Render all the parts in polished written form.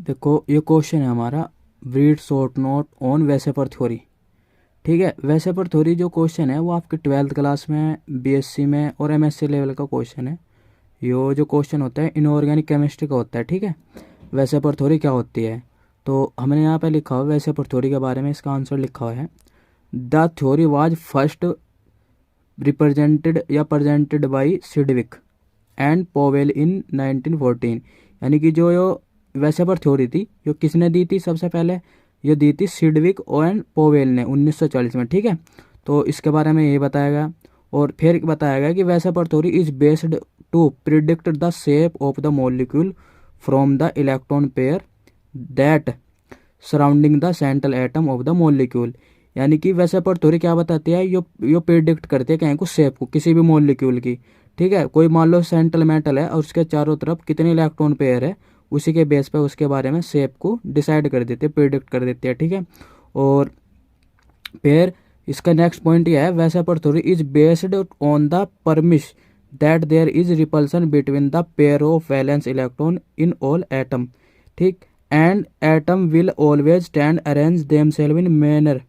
देखो ये क्वेश्चन है हमारा, read short note on VSEPR theory. ठीक है, वेसेपर थ्योरी जो क्वेश्चन है वो आपके 12th क्लास में, बीएससी में और एमएससी लेवल का क्वेश्चन है। यो जो क्वेश्चन होता है इनऑर्गेनिक केमिस्ट्री का होता है। ठीक है, वेसेपर थ्योरी क्या होती है, तो हमने यहाँ पे लिखा हुआ वेसेपर थ्योरी के बारे में, इसका आंसर लिखा हुआ है, the theory was first represented या presented by Sidgwick and Powell in 1914। यानी कि जो यो वेसेपर थ्योरी थी यो किसने दी थी सबसे पहले, ये दी थी सिडविक एंड पोवेल ने 1940 में। ठीक है, तो इसके बारे में ये बताया गया। और फिर बताया गया कि VSEPR theory is based to predict the shape of the molecule from the electron pair that surrounding the central atom of the molecule. यानी कि वेसेपर थ्योरी क्या बताती है, यो प्रिडिक्ट करती है कहीं को शेप को किसी भी मॉलिक्यूल की। ठीक है, कोई मान लो सेंट्रल मेटल है और उसके चारों तरफ कितने इलेक्ट्रॉन पेयर है, उसी के बेस पे उसके बारे में शेप को डिसाइड कर देते हैं, प्रिडिक्ट कर देते हैं। ठीक है, और फिर इसका नेक्स्ट पॉइंट यह है, VSEPR theory is based on the premise that there is repulsion between the pair of valence electron in all atom. ठीक, and atom will always stand arrange themselves in manner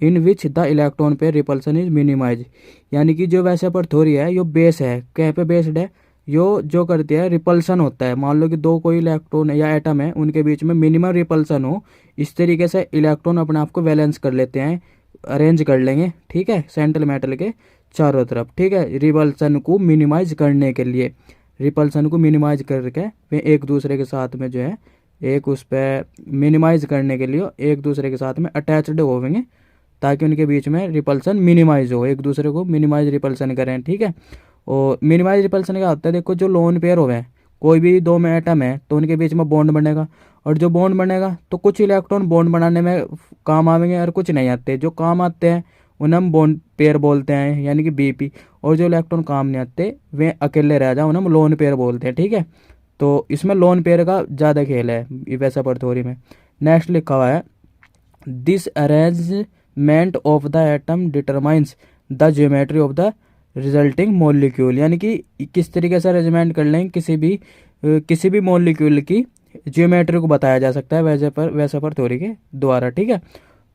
in which the electron pair repulsion is minimize. यानी कि जो वेसेपर theory है यो base है, कहीं पे based है, यो जो करती है रिपल्सन होता है। मान लो कि दो कोई इलेक्ट्रॉन या एटम है, उनके बीच में मिनिमम रिपल्सन हो, इस तरीके से इलेक्ट्रॉन अपने आप को बैलेंस कर लेते हैं, अरेंज कर लेंगे। ठीक है, सेंट्रल मेटल के चारों तरफ। ठीक है, रिपल्सन को मिनिमाइज करने के लिए, रिपल्सन को मिनिमाइज करके वे एक दूसरे के साथ में जो है एक उस पर मिनिमाइज करने के लिए एक दूसरे के साथ में अटैच्ड होंगे, ताकि उनके बीच में रिपल्सन मिनिमाइज हो, एक दूसरे को मिनिमाइज रिपल्सन करें। ठीक है, और मिनिमाइज रिपल्सन क्या होता है, देखो जो लोन पेयर हो गए, कोई भी दो में एटम है तो उनके बीच में बॉन्ड बनेगा, और जो बॉन्ड बनेगा तो कुछ इलेक्ट्रॉन बॉन्ड बनाने में काम आएंगे और कुछ नहीं आते। जो काम आते हैं उन्हें हम बॉन्ड पेयर बोलते हैं, यानी कि बीपी, और जो इलेक्ट्रॉन काम नहीं आते वे अकेले रह जाए उन्हें हम लोन पेयर बोलते हैं। ठीक है, तो इसमें लोन पेयर का ज़्यादा खेल है वेसेपर थ्योरी में। नेक्स्ट लिखा हुआ है, this arrangement of the atom determines the geometry of the resulting molecule. यानी कि किस तरीके से अरेंजमेंट कर लेंगे किसी भी मॉलिक्यूल की ज्योमेट्री को बताया जा सकता है वेसेपर थ्योरी के द्वारा। ठीक है,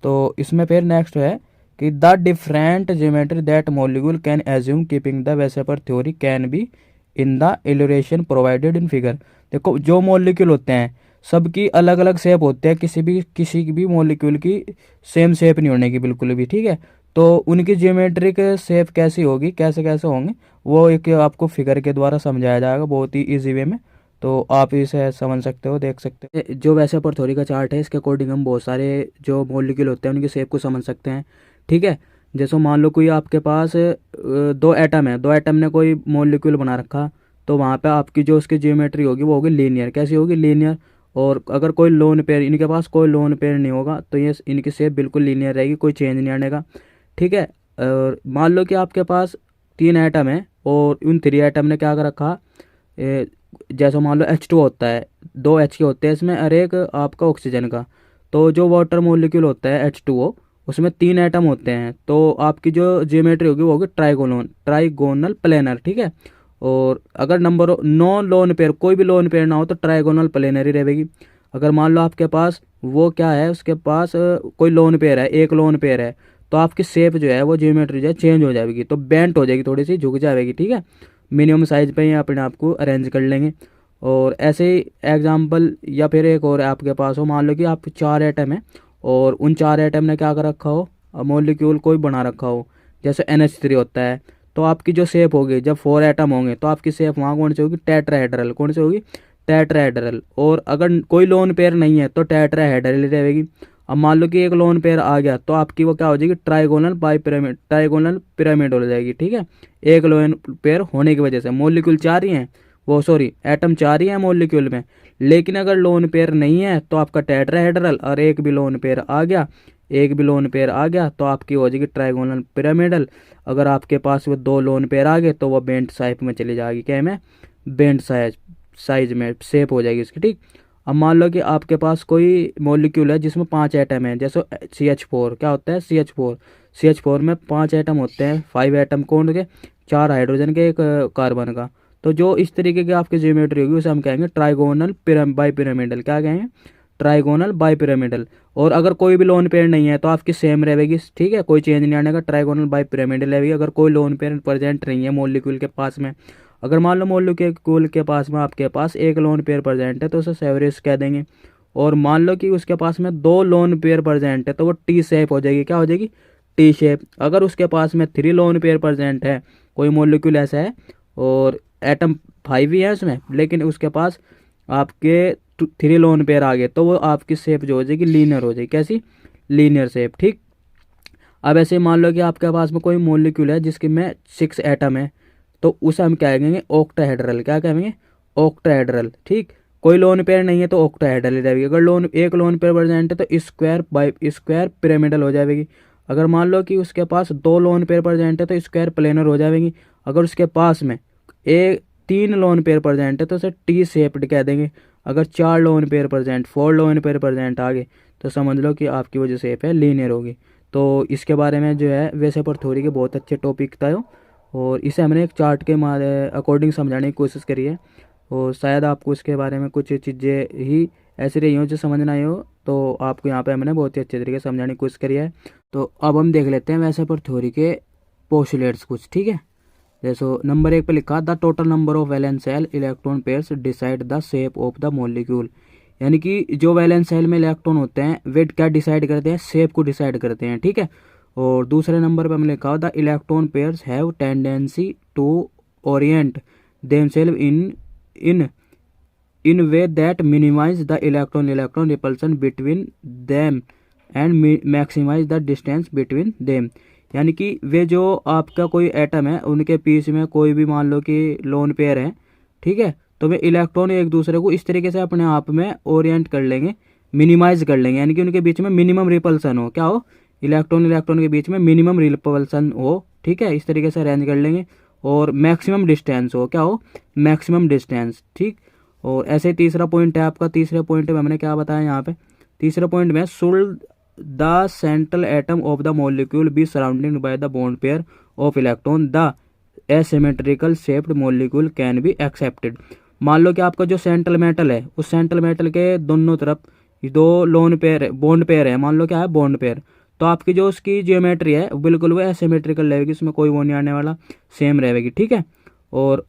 तो इसमें फिर नेक्स्ट है कि the different geometry that molecule can assume keeping the VSEPR theory can be in the illustration provided in figure. देखो जो मॉलिक्यूल होते हैं सबकी अलग अलग शेप होते हैं, किसी भी मॉलिक्यूल की सेम शेप नहीं होने की बिल्कुल भी। ठीक है, तो उनकी ज्योमेट्रिक शेप कैसी होगी, कैसे कैसे होंगे, वो एक आपको फिगर के द्वारा समझाया जाएगा बहुत ही इजी वे में। तो आप इसे समझ सकते हो, देख सकते हो। जो वेसेपर थ्योरी का चार्ट है इसके अकॉर्डिंग हम बहुत सारे जो मॉलिक्यूल होते हैं उनकी शेप को समझ सकते हैं। ठीक है, जैसे मान लो कोई आपके पास दो एटम है, दो एटम ने कोई मॉलिक्यूल बना रखा, तो वहाँ पे आपकी जो उसकी ज्योमेट्री होगी वो होगी लीनियर। कैसी होगी, लीनियर। और अगर कोई लोन पेयर, इनके पास कोई लोन पेयर नहीं होगा तो ये इनकी शेप बिल्कुल लीनियर रहेगी, कोई चेंज नहीं आने का। ठीक है, और मान लो कि आपके पास तीन एटम है और उन थ्री एटम ने क्या कर रखा, जैसे मान लो H2 होता है, दो H के होते हैं इसमें और एक आपका ऑक्सीजन का। तो जो वाटर मॉलिक्यूल होता है H2O, उसमें तीन एटम होते हैं, तो आपकी जो ज्योमेट्री होगी वो होगी ट्राइगोनल प्लेनर। ठीक है, और अगर नंबर नो लोन पेयर, कोई भी लोन पेयर ना हो तो ट्राइगोनल प्लेनर ही रहेगी। अगर मान लो आपके पास वो क्या है, उसके पास कोई लोन पेयर है, एक लोन पेयर है, तो आपकी शेप जो है वो ज्योमेट्री जो है चेंज हो जाएगी, तो बेंट हो जाएगी, थोड़ी सी झुक जाएगी। ठीक है, मिनिमम साइज पे ही अपने आप को अरेंज कर लेंगे। और ऐसे ही एग्जांपल, या फिर एक और आपके पास हो, मान लो कि आप चार एटम है और उन चार एटम ने क्या कर रखा हो, मॉलिक्यूल कोई बना रखा हो, जैसे NH3 होता है, तो आपकी जो शेप होगी, जब फोर एटम होंगे तो आपकी शेप वहाँ कौन सी होगी, टेट्राहेड्रल। कौन सी होगी, टेट्राहेड्रल। और अगर कोई लोन पेयर नहीं है तो टेट्राहेड्रल रहेगी। अब मान लो कि एक लोन पेयर आ गया तो आपकी वो क्या हो जाएगी, ट्राइगोनल पिरामिड हो जाएगी। ठीक है, एक लोन पेयर होने की वजह से मॉलिक्यूल चार ही हैं, वो सॉरी एटम चार ही हैं मॉलिक्यूल में, लेकिन अगर लोन पेयर नहीं है तो आपका टेट्राहेड्रल, और एक भी लोन पेयर आ गया, तो आपकी हो जाएगी ट्राइगोनल पिरामिडल। अगर आपके पास वो दो लोन पेयर आ गए तो वो बेंट शेप में चली जाएगी, क्या में, बेंट साइज में शेप हो जाएगी इसकी। ठीक, अब मान लो कि आपके पास कोई मॉलिक्यूल है जिसमें पांच एटम है, जैसे CH4, क्या होता है CH4 में पांच एटम होते हैं, 5 एटम कौन के, चार हाइड्रोजन के एक कार्बन का। तो जो इस तरीके की आपकी ज्योमेट्री होगी उसे हम कहेंगे ट्राइगोनल बाई पिरामिडल। क्या कहेंगे? Trigonal bi pyramidal. और अगर कोई भी लोन पेयर नहीं है तो आपकी सेम रहेगी, ठीक है, कोई चेंज नहीं आने का, ट्राइगोनल बाई पिरामिडल रहेगी। अगर कोई लोन पेयर प्रेजेंट नहीं है मॉलिक्यूल के पास में, अगर मान लो मॉलिक्यूल के पास में आपके पास एक लोन पेयर प्रेजेंट है तो उसे सेवरेज कह देंगे। और मान लो कि उसके पास में दो लोन पेयर प्रेजेंट है तो वो टी शेप हो जाएगी। क्या हो जाएगी? T shape. अगर उसके पास में थ्री लोन पेयर प्रेजेंट है, कोई मॉलिक्यूल ऐसा है और एटम 5 ही है उसमें, लेकिन उसके पास आपके थ्री लोन पेयर आ गए, तो वो आपकी शेप जो हो जाएगी लीनियर हो जाएगी। कैसी? Linear shape. ठीक। अब ऐसे मान लो कि आपके पास में कोई मॉलिक्यूल है जिसके में 6 एटम है, तो उसे हम कहेंगे ऑक्टाहेड्रल। क्या कहेंगे? ऑक्टाहेड्रल। ठीक। कोई लोन पेयर नहीं है तो ऑक्टाहेड्रल ही रहेगी। अगर एक लोन पेयर प्रेजेंट है तो स्क्वायर बाई स्क्वायर पिरामिडल हो जाएगी। अगर मान लो कि उसके पास दो लोन पेयर प्रेजेंट है तो स्क्वायर प्लेनर हो जाएगी। अगर उसके पास में एक 3 लोन पेयर प्रेजेंट है तो उसे टी शेप्ड कह देंगे। अगर 4 lone pair present, 4 lone pair present आ गए तो समझ लो कि आपकी वो जो शेप है लीनियर होगी। तो इसके बारे में जो है वेसेपर थ्योरी के बहुत अच्छे टॉपिक था और इसे हमने एक चार्ट के अकॉर्डिंग समझाने की कोशिश करी है। और शायद आपको इसके बारे में कुछ चीज़ें ही ऐसी रही हो जो समझ ना आई हो, तो आपको यहाँ पे हमने बहुत ही अच्छे तरीके से समझाने की कोशिश करी है। तो अब हम देख लेते हैं वेसेपर थ्योरी के पोस्टुलेट्स कुछ। ठीक है, जैसे नंबर 1 पे लिखा the total number of valence shell electron pairs decide the shape of the molecule. यानी कि जो वैलेंस शेल में इलेक्ट्रॉन होते हैं वे क्या डिसाइड करते हैं? शेप को डिसाइड करते हैं। ठीक है। और दूसरे नंबर पे हमने लिखा the electron pairs have tendency to orient themselves in way that minimize the electron repulsion between them and maximize the distance between them. यानी कि वे जो आपका कोई एटम है उनके बीच में कोई भी मान लो कि लोन पेयर है, ठीक है, तो वे इलेक्ट्रॉन एक दूसरे को इस तरीके से अपने आप में ओरिएंट कर लेंगे, मिनिमाइज कर लेंगे, यानी कि उनके बीच में मिनिमम रिपल्सन हो। क्या हो? इलेक्ट्रॉन के बीच में मिनिमम रिपल्सन हो। ठीक है, इस तरीके से अरेंज कर लेंगे। और मैक्सिमम डिस्टेंस हो। क्या हो? Maximum distance. ठीक। और ऐसे तीसरा पॉइंट है आपका, तीसरे पॉइंट में हमने क्या बताया यहाँ पे, तीसरे पॉइंट में should the central atom of the molecule be surrounding by the bond pair of electron the asymmetrical shaped molecule can be accepted. मान लो कि आपका जो सेंट्रल मेटल है उस सेंट्रल मेटल के दोनों तरफ दो लोन पेयर बॉन्ड पेयर है, मान लो क्या है? Bond pair. तो आपकी जो उसकी जियोमेट्री है बिल्कुल वो एसिमेट्रिकल रहेगी, उसमें कोई वो नहीं आने वाला, सेम रहेगी। ठीक है। और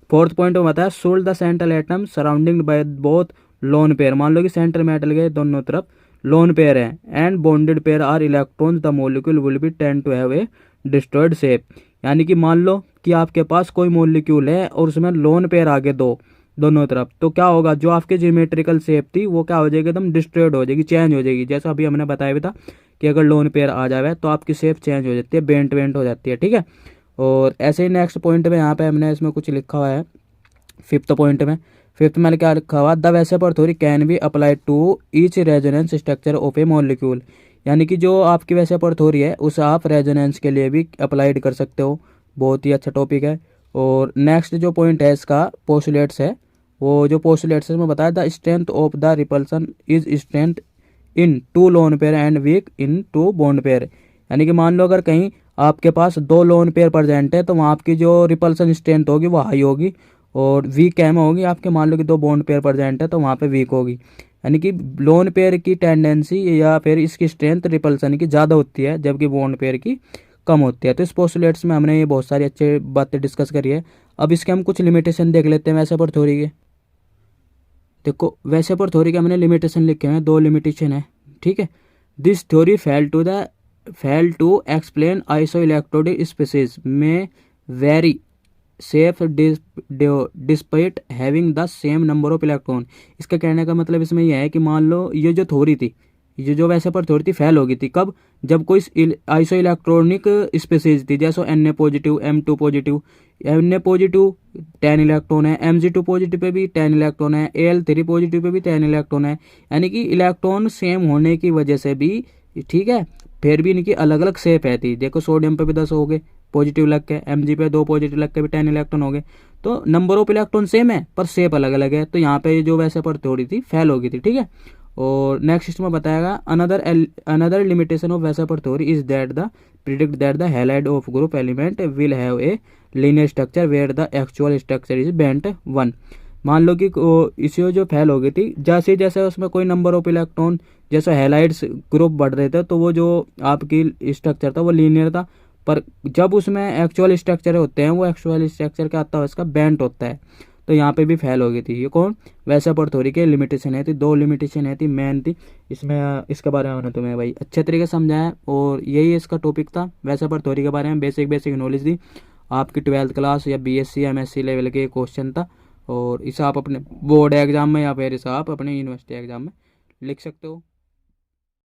फोर्थ पॉइंट में बताया should the central atom surrounding by both lone pair. मान लो कि सेंट्रल मेटल के दोनों तरफ लोन पेयर है and bonded pair are electrons the molecule will be tend to have a destroyed shape. यानी कि मान लो कि आपके पास कोई मॉलिक्यूल है और उसमें लोन पेयर आ गए दोनों तरफ, तो क्या होगा? जो आपकी ज्योमेट्रिकल शेप थी वो क्या हो जाएगी? एकदम डिस्ट्रॉयड हो जाएगी, चेंज हो जाएगी। जैसा अभी हमने बताया भी था कि अगर लोन पेयर आ जाए तो आपकी शेप चेंज हो जाती है, बेंट हो जाती है। ठीक है। और ऐसे ही नेक्स्ट पॉइंट में यहाँ पे हमने इसमें कुछ लिखा हुआ है फिफ्थ पॉइंट में। फिफ्थ में क्या लिखा हुआ? The VSEPR theory can be applied to each resonance structure of a molecule. यानी कि जो आपकी वैसेपर थ्योरी है उसे आप रेजोनेंस के लिए भी अप्लाइड कर सकते हो। बहुत ही अच्छा टॉपिक है। और नेक्स्ट जो पॉइंट है इसका पोस्टुलेट्स है, वो जो पोस्टुलेट्स है उसमें बताया the strength of the repulsion is strength in two lone pair and weak in two bond pair. यानी कि मान लो अगर कहीं आपके पास दो लोन पेयर प्रेजेंट है तो वहाँ आपकी जो रिपल्सन स्ट्रेंथ होगी वो हाई होगी और वीक कैम होगी आपके, मान लो कि दो बॉन्ड पेयर प्रेजेंट है तो वहाँ पे वीक होगी। यानी कि लोन पेयर की टेंडेंसी या फिर इसकी स्ट्रेंथ रिपल्सन की ज़्यादा होती है जबकि बॉन्ड पेयर की कम होती है। तो इस पोस्टुलेट्स में हमने ये बहुत सारी अच्छी बातें डिस्कस करी है। अब इसके हम कुछ लिमिटेशन देख लेते हैं वेसेपर थ्योरी के। देखो वेसेपर थ्योरी के हमने लिमिटेशन लिखे हैं, 2 लिमिटेशन है। ठीक है। This theory fail to explain isoelectronic species में very safe despite having the same number of electron. इसका कहने का मतलब इसमें यह है कि मान लो ये जो थ्योरी थी, ये जो वेसेपर थ्योरी थी फेल हो गई थी कब? जब कोई आइसो इलेक्ट्रॉनिक स्पीसीज थी, जैसे Na positive, M2 positive. Na positive 10 electron है, Mg2 पॉजिटिव पे भी 10 इलेक्ट्रॉन है, Al3 पॉजिटिव पे भी 10 इलेक्ट्रॉन है। यानी कि इलेक्ट्रॉन सेम होने की वजह से भी, ठीक है, फिर भी इनकी अलग अलग शेप है थी। देखो सोडियम पे भी 10 हो गए पॉजिटिव लग के, Mg पे 2 पॉजिटिव लग के भी 10 इलेक्ट्रॉन हो गए। तो नंबर ऑफ इलेक्ट्रॉन सेम है पर शेप अलग अलग है। तो यहाँ पे जो वेसेपर थ्योरी थी फेल हो गई थी। ठीक है। और नेक्स्ट इसमें बताएगा another limitation of VSEPR theory is that the predict that the halide of group element will have a linear structure where the actual structure is bent 1। मान लो कि इसे जो फेल हो गई थी, जैसे जैसे उसमें कोई नंबर ऑफ इलेक्ट्रॉन जैसे हैलाइड्स ग्रुप बढ़ रहे थे तो वो जो आपकी स्ट्रक्चर था वो लीनियर था, पर जब उसमें एक्चुअल स्ट्रक्चर होते हैं वो एक्चुअल स्ट्रक्चर क्या आता है, उसका बेंट होता है। तो यहाँ पे भी फेल हो गई थी। ये कौन, वैसेपर थ्योरी के लिमिटेशन है थी, 2 लिमिटेशन है थी, मेन थी इसमें। इसके बारे में मैंने तुम्हें भाई अच्छे तरीके से समझाया और यही इसका टॉपिक था। वैसेपर थ्योरी के बारे में बेसिक बेसिक नॉलेज दी। आपकी 12th क्लास या बीएससी एमएससी लेवल के क्वेश्चन था और इसे आप अपने बोर्ड एग्जाम में या फिर इसे आप अपने यूनिवर्सिटी एग्जाम में लिख सकते हो।